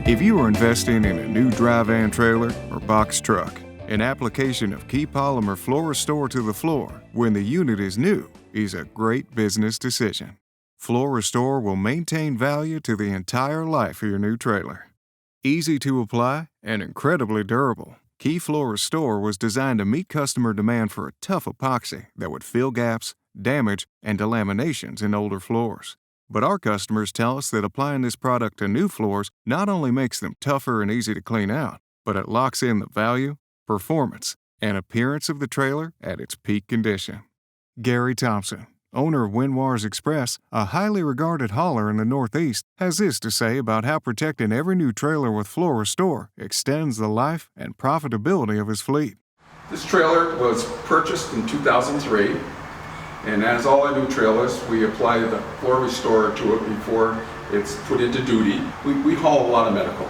If you are investing in a new dry van trailer or box truck, an application of Key Polymer Floor Restore to the floor when the unit is new is a great business decision. Floor Restore will maintain value to the entire life of your new trailer. Easy to apply and incredibly durable, Key Floor Restore was designed to meet customer demand for a tough epoxy that would fill gaps, damage, and delaminations in older floors. But our customers tell us that applying this product to new floors not only makes them tougher and easy to clean out, but it locks in the value, performance, and appearance of the trailer at its peak condition. Gary Thompson, owner of Winwars Express, a highly regarded hauler in the Northeast, has this to say about how protecting every new trailer with Floor Restore extends the life and profitability of his fleet. This trailer was purchased in 2003, and as all our new trailers, we apply the Floor Restore to it before it's put into duty. We haul a lot of medical,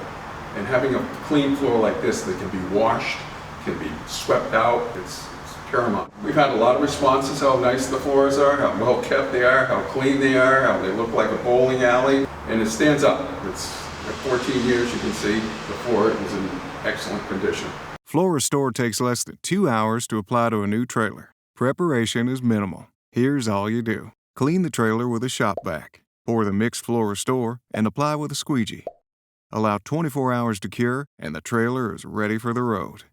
and having a clean floor like this that can be washed, can be swept out, it's paramount. We've had a lot of responses how nice the floors are, how well kept they are, how clean they are, how they look like a bowling alley, and it stands up. It's at 14 years, you can see the floor is in excellent condition. Floor Restore takes less than 2 hours to apply to a new trailer. Preparation is minimal. Here's all you do. Clean the trailer with a shop vac. Pour the mixed Floor Restore and apply with a squeegee. Allow 24 hours to cure and the trailer is ready for the road.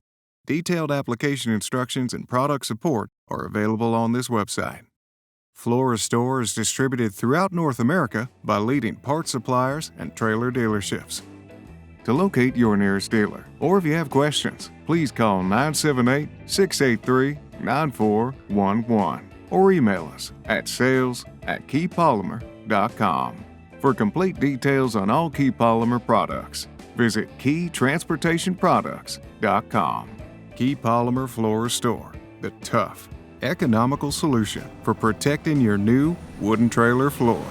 Detailed application instructions and product support are available on this website. Floor Restore is distributed throughout North America by leading parts suppliers and trailer dealerships. To locate your nearest dealer, or if you have questions, please call 978-683-9411 or email us at sales@keypolymer.com. For complete details on all Key Polymer products, visit keytransportationproducts.com. Key Polymer Floor Restore, the tough, economical solution for protecting your new wooden trailer floor.